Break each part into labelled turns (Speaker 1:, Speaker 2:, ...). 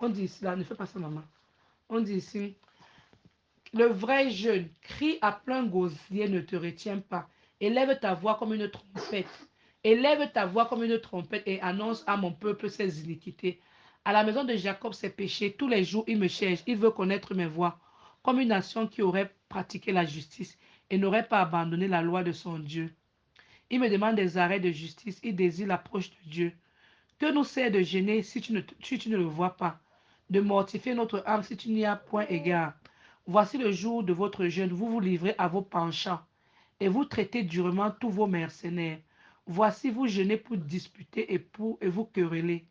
Speaker 1: On dit ici, là, ne fais pas ça, maman. On dit ici, le vrai jeûne, crie à plein gosier, ne te retiens pas. Élève ta voix comme une trompette. Élève ta voix comme une trompette et annonce à mon peuple ses iniquités. À la maison de Jacob, ses péchés, tous les jours, il me cherche. Il veut connaître mes voies. Comme une nation qui aurait pratiqué la justice et n'aurait pas abandonné la loi de son Dieu. Il me demande des arrêts de justice. Il désire l'approche de Dieu. Que nous sert de gêner si tu ne le vois pas, de mortifier notre âme si tu n'y as point égard. Voici le jour de votre jeûne, vous vous livrez à vos penchants et vous traitez durement tous vos mercenaires. Voici vous jeûnez pour disputer et vous quereller.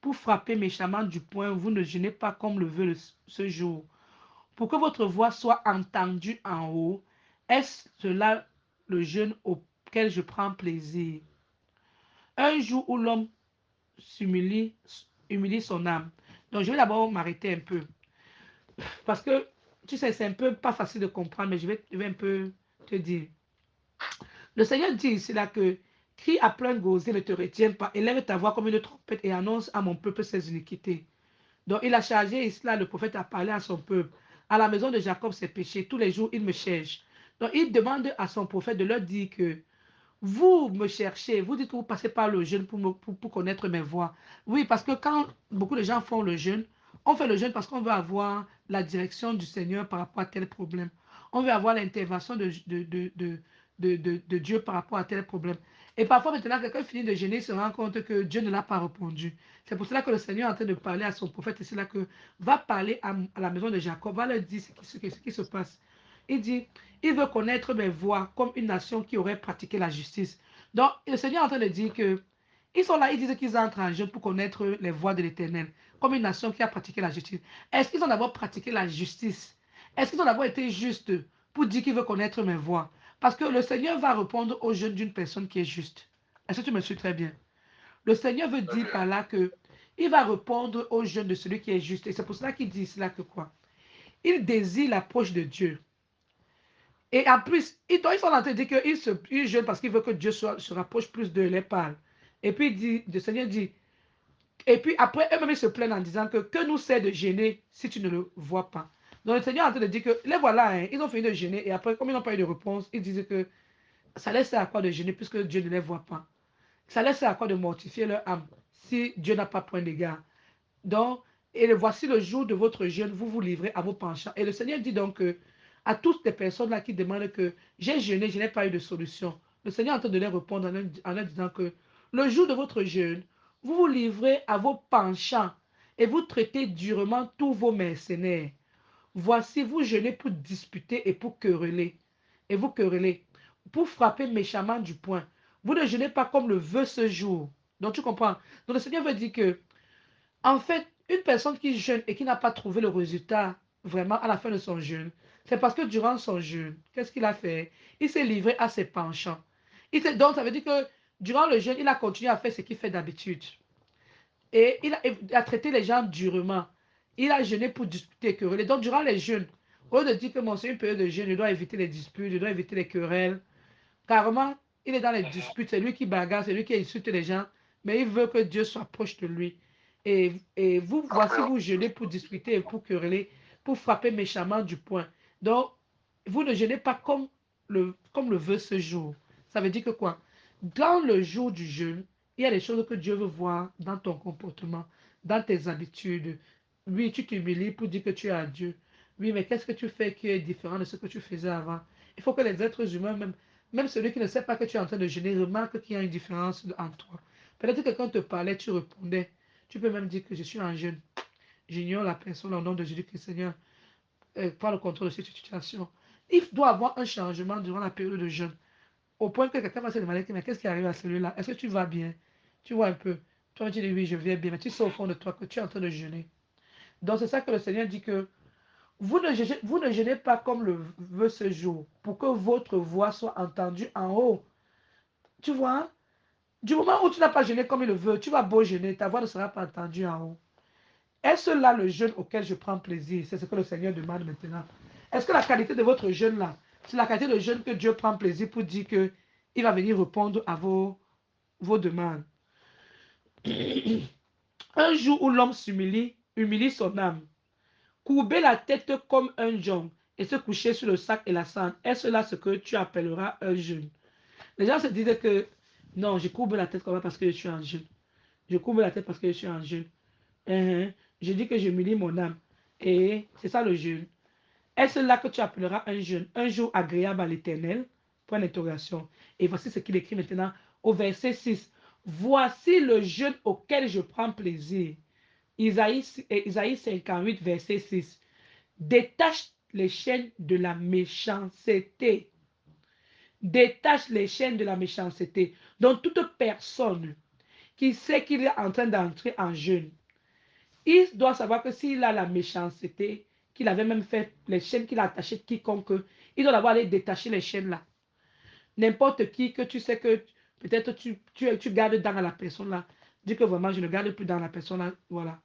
Speaker 1: Pour frapper méchamment du poing, vous ne jeûnez pas comme le veut ce jour. Pour que votre voix soit entendue en haut, est-ce cela le jeûne auquel je prends plaisir? Un jour où l'homme s'humilie, humilie son âme. Donc, je vais d'abord m'arrêter un peu. Parce que, tu sais, c'est un peu pas facile de comprendre, mais je vais un peu te dire. Le Seigneur dit ici là que crie à plein gosier, ne te retiens pas, élève ta voix comme une trompette et annonce à mon peuple ses iniquités. Donc, il a chargé ici là, le prophète a parlé à son peuple. À la maison de Jacob, ses péchés, tous les jours, il me cherche. Donc, il demande à son prophète de leur dire que vous me cherchez, vous dites que vous passez par le jeûne pour connaître mes voies. Oui, parce que quand beaucoup de gens font le jeûne, on fait le jeûne parce qu'on veut avoir la direction du Seigneur par rapport à tel problème. On veut avoir l'intervention de Dieu par rapport à tel problème. Et parfois, maintenant, quelqu'un finit de jeûner, il se rend compte que Dieu ne l'a pas répondu. C'est pour cela que le Seigneur est en train de parler à son prophète. Et c'est là que va parler à la maison de Jacob, va leur dire ce qui se passe. Il dit, il veut connaître mes voies comme une nation qui aurait pratiqué la justice. Donc, le Seigneur est en train de dire que ils sont là, ils disent qu'ils entrent en jeu pour connaître les voies de l'Éternel, comme une nation qui a pratiqué la justice. Est-ce qu'ils ont d'abord pratiqué la justice? Est-ce qu'ils ont d'abord été justes pour dire qu'il veut connaître mes voies? Parce que le Seigneur va répondre aux jeunes d'une personne qui est juste. Est-ce que tu me suis très bien? Le Seigneur veut
Speaker 2: Très
Speaker 1: dire
Speaker 2: bien.
Speaker 1: par là que il va répondre aux jeunes de celui qui est juste. Et c'est pour cela qu'il dit cela que quoi? Il désire l'approche de Dieu. Et en plus, ils sont en train de dire qu'ils jeûnent parce qu'ils veulent que Dieu se rapproche plus de les parle. Et puis, le Seigneur dit, et puis après, eux-mêmes, ils se plaignent en disant que nous sert de gêner si tu ne le vois pas. Donc, le Seigneur est en train de dire que, les voilà, hein, ils ont fini de gêner. Et après, comme ils n'ont pas eu de réponse, ils disent que ça laisse à quoi de gêner puisque Dieu ne les voit pas. Ça laisse à quoi de mortifier leur âme si Dieu n'a pas point d'égard. Donc, et voici le jour de votre jeûne, vous vous livrez à vos penchants. Et le Seigneur dit donc à toutes les personnes là qui demandent que j'ai jeûné, je n'ai pas eu de solution. Le Seigneur est en train de leur répondre en leur disant que le jour de votre jeûne, vous vous livrez à vos penchants et vous traitez durement tous vos mercenaires. Voici, vous jeûnez pour disputer et pour quereller. Et vous querellez, pour frapper méchamment du poing. Vous ne jeûnez pas comme le veut ce jour. Donc tu comprends. Donc le Seigneur veut dire que en fait, une personne qui jeûne et qui n'a pas trouvé le résultat vraiment à la fin de son jeûne, c'est parce que durant son jeûne, qu'est-ce qu'il a fait? Il s'est livré à ses penchants. Donc, ça veut dire que durant le jeûne, il a continué à faire ce qu'il fait d'habitude. Et il a traité les gens durement. Il a jeûné pour disputer, quereller. Donc, durant les jeûnes, au lieu de dire que mon c'est une période de jeûne, je dois éviter les disputes, je dois éviter les querelles. Carrément, il est dans les disputes, c'est lui qui bagarre, c'est lui qui insulte les gens, mais il veut que Dieu soit proche de lui. Et vous, voici, vous jeûnez pour discuter et pour quereller, pour frapper méchamment du poing. Donc, vous ne jeûnez pas comme le veut ce jour. Ça veut dire que quoi? Dans le jour du jeûne, il y a des choses que Dieu veut voir dans ton comportement, dans tes habitudes. Oui, tu t'humilies pour dire que tu es à Dieu. Oui, mais qu'est-ce que tu fais qui est différent de ce que tu faisais avant? Il faut que les êtres humains, même celui qui ne sait pas que tu es en train de jeûner, remarque qu'il y a une différence entre toi. Peut-être que quelqu'un te parlait, tu répondais. Tu peux même dire que je suis en jeûne. J'ignore la personne au nom de Jésus-Christ, Seigneur. Prends le contrôle de cette situation. Il doit avoir un changement durant la période de jeûne. Au point que quelqu'un va se demander, mais qu'est-ce qui arrive à celui-là? Est-ce que tu vas bien? Tu vois un peu. Toi, tu dis oui, je vais bien, mais tu sais au fond de toi que tu es en train de jeûner. Donc, c'est ça que le Seigneur dit que vous ne jeûnez pas comme le veut ce jour, pour que votre voix soit entendue en haut. Tu vois? Du moment où tu n'as pas jeûné comme il le veut, tu vas beau jeûner, ta voix ne sera pas entendue en haut. Est-ce là le jeûne auquel je prends plaisir? C'est ce que le Seigneur demande maintenant. Est-ce que la qualité de votre jeûne là, c'est la qualité de jeûne que Dieu prend plaisir pour dire qu'il va venir répondre à vos demandes? Un jour où l'homme s'humilie humilie son âme. Courber la tête comme un jonc et se coucher sur le sac et la cendre, est-ce là ce que tu appelleras un jeûne? Les gens se disent que non, je courbe la tête comme ça parce que je suis en jeûne. Je courbe la tête parce que je suis en jeûne. Je dis que je m'humilie mon âme. Et c'est ça le jeûne. Est-ce là que tu appelleras un jeûne, un jour agréable à l'Éternel? Point d'interrogation. Et voici ce qu'il écrit maintenant au verset 6. Voici le jeûne auquel je prends plaisir. Isaïe 58, verset 6. Détache les chaînes de la méchanceté. Détache les chaînes de la méchanceté. Donc toute personne qui sait qu'il est en train d'entrer en jeûne, il doit savoir que s'il a la méchanceté, qu'il avait même fait les chaînes qu'il a attachées quiconque, il doit d'abord aller détacher les chaînes là. N'importe qui que tu sais que peut-être tu gardes dans la personne là, dis que vraiment je ne garde plus dans la personne là, voilà.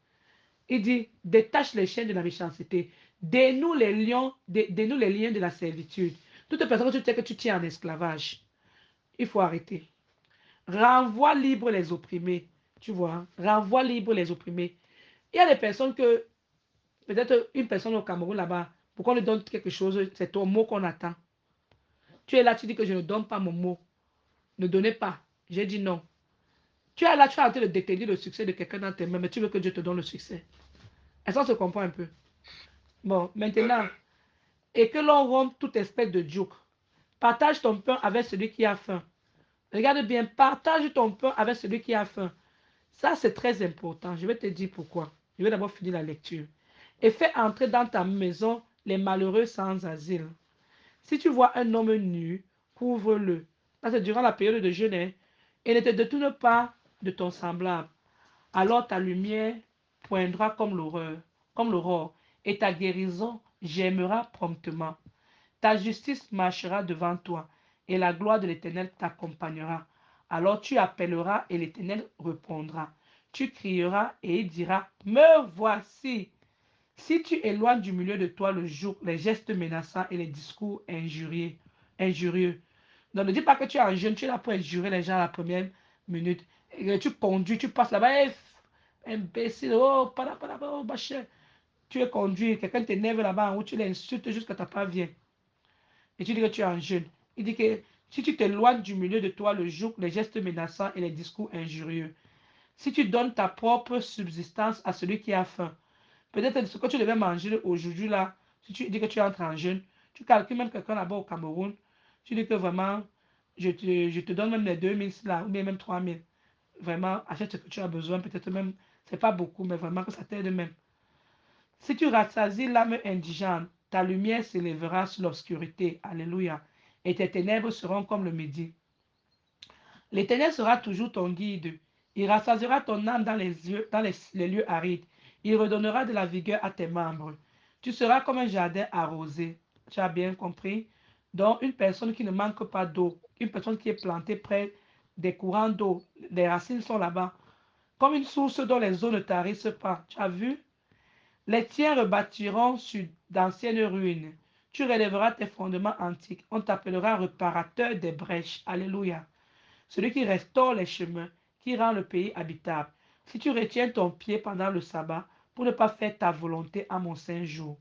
Speaker 1: Il dit, détache les chaînes de la méchanceté, dénoue les liens, dénoue les liens de la servitude. Toute personne que tu sais que tu tiens en esclavage, il faut arrêter. Renvoie libre les opprimés, tu vois, renvoie libre les opprimés. Il y a des personnes que, peut-être une personne au Cameroun là-bas, pour qu'on lui donne quelque chose, c'est ton mot qu'on attend. Tu es là, tu dis que je ne donne pas mon mot. Ne donnez pas. J'ai dit non. Tu es là, tu es en train de détenir le succès de quelqu'un dans tes mains, mais tu veux que Dieu te donne le succès. Est-ce qu'on se comprend un peu? Bon, maintenant, et que l'on rompe toute espèce de joke. Partage ton pain avec celui qui a faim. Regarde bien, partage ton pain avec celui qui a faim. Ça, c'est très important. Je vais te dire pourquoi. Je vais d'abord finir la lecture. Et fais entrer dans ta maison les malheureux sans asile. Si tu vois un homme nu, couvre-le. Ça, c'est durant la période de jeûne. Hein. Et ne te détourne pas de ton semblable. Alors ta lumière poindra comme l'aurore, et ta guérison germera promptement. Ta justice marchera devant toi, et la gloire de l'Éternel t'accompagnera. Alors tu appelleras, et l'Éternel répondra. Tu crieras, et il dira, me voici. Si tu éloignes du milieu de toi le jour les gestes menaçants et les discours injurieux. Donc ne dis pas que tu es en jeûne, tu es là pour injurer les gens à la première minute. Et tu conduis, tu passes là-bas, hey, imbécile, oh, oh, machin. Tu es conduit, quelqu'un t'énerve là-bas, ou tu l'insultes jusqu'à ta part vient. Et tu dis que tu es en jeûne. Il dit que si tu t'éloignes du milieu de toi le jour les gestes menaçants et les discours injurieux, si tu donnes ta propre subsistance à celui qui a faim, peut-être ce que tu devais manger aujourd'hui là, si tu dis que tu entres en jeûne, tu calcules même quelqu'un là-bas au Cameroun, tu dis que vraiment, je te donne même les 2000 là, ou bien même 3000. Vraiment, achète ce que tu as besoin, peut-être même, c'est pas beaucoup, mais vraiment que ça t'aide même. Si tu rassasies l'âme indigente, ta lumière s'élèvera sur l'obscurité. Alléluia. Et tes ténèbres seront comme le midi. L'Éternel sera toujours ton guide. Il rassasiera ton âme dans les lieux arides. Il redonnera de la vigueur à tes membres. Tu seras comme un jardin arrosé. Tu as bien compris? Donc, une personne qui ne manque pas d'eau, une personne qui est plantée près des courants d'eau, les racines sont là-bas, comme une source dont les eaux ne tarissent pas. Tu as vu? Les tiens rebâtiront sur d'anciennes ruines. Tu relèveras tes fondements antiques. On t'appellera réparateur des brèches. Alléluia. Celui qui restaure les chemins, qui rend le pays habitable. Si tu retiens ton pied pendant le sabbat pour ne pas faire ta volonté à mon saint jour.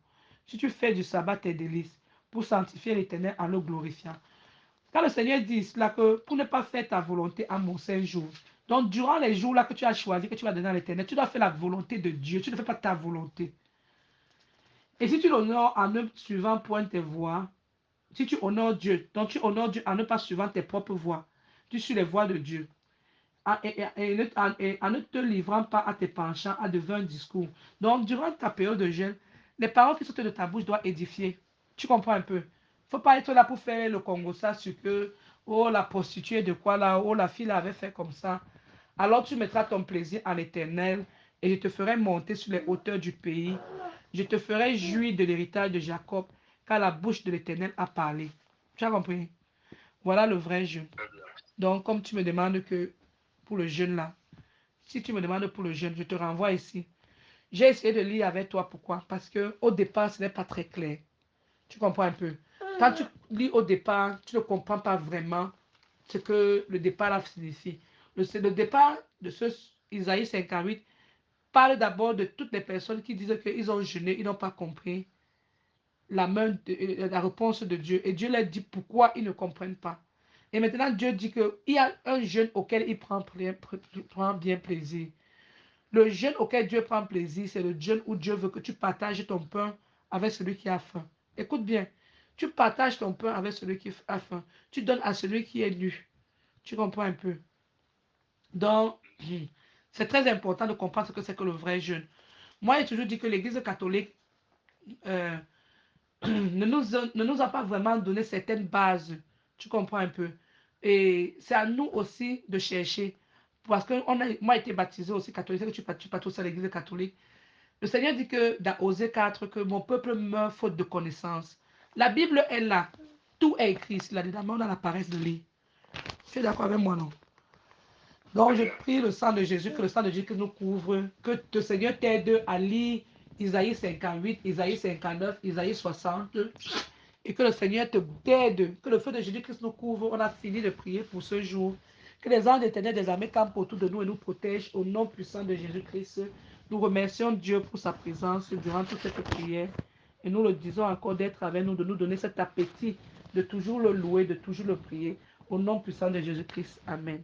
Speaker 1: Si tu fais du sabbat tes délices pour sanctifier l'Éternel en le glorifiant. Quand le Seigneur dit cela, que pour ne pas faire ta volonté à mon saint jour, donc durant les jours là que tu as choisi, que tu vas donner à l'Éternel, tu dois faire la volonté de Dieu, tu ne fais pas ta volonté. Et si tu l'honores en ne suivant point tes voies, si tu honores Dieu, donc tu honores Dieu en ne pas suivant tes propres voies, tu suis les voies de Dieu. En ne te livrant pas à tes penchants, à de vains discours. Donc, durant ta période de jeûne, les paroles qui sortent de ta bouche doivent édifier. Tu comprends un peu? Il ne faut pas être là pour faire le Congo ça sur que, oh, la prostituée de quoi là, oh, la fille avait fait comme ça. Alors tu mettras ton plaisir en l'Éternel et je te ferai monter sur les hauteurs du pays. Je te ferai jouir de l'héritage de Jacob, car la bouche de l'Éternel a parlé. Tu as compris? Voilà le vrai jeûne. Donc, comme tu me demandes que pour le jeûne là, si tu me demandes pour le jeûne, je te renvoie ici. J'ai essayé de lire avec toi. Pourquoi? Parce que au départ, ce n'est pas très clair. Tu comprends un peu? Quand tu lis au départ, tu ne comprends pas vraiment ce que le départ là signifie. Le départ de ce Isaïe 58 parle d'abord de toutes les personnes qui disent qu'ils ont jeûné, ils n'ont pas compris la réponse de Dieu. Et Dieu leur dit pourquoi ils ne comprennent pas. Et maintenant, Dieu dit qu'il y a un jeûne auquel il prend bien plaisir. Le jeûne auquel Dieu prend plaisir, c'est le jeûne où Dieu veut que tu partages ton pain avec celui qui a faim. Écoute bien, tu partages ton pain avec celui qui a faim. Tu donnes à celui qui est nu. Tu comprends un peu? Donc, c'est très important de comprendre ce que c'est que le vrai jeûne. Moi, j'ai toujours dit que l'Église catholique euh, ne nous a pas vraiment donné certaines bases. Tu comprends un peu? Et c'est à nous aussi de chercher. Parce que moi, j'ai été baptisé aussi catholique, que tu patrons à l'Église catholique. Le Seigneur dit que dans Osée 4, que mon peuple meurt faute de connaissance. La Bible est là. Tout est écrit là-dedans, mais on a la paresse de lire. Tu es d'accord avec moi, non? Donc, je prie le sang de Jésus, que le sang de Jésus nous couvre, que le Seigneur t'aide à lire Isaïe 58, Isaïe 59, Isaïe 60, et que le Seigneur t'aide, que le feu de Jésus-Christ nous couvre. On a fini de prier pour ce jour. Que les anges éternels des armées campent autour de nous et nous protègent au nom puissant de Jésus-Christ. Nous remercions Dieu pour sa présence durant toute cette prière. Et nous le disons encore d'être avec nous, de nous donner cet appétit, de toujours le louer, de toujours le prier. Au nom puissant de Jésus-Christ. Amen.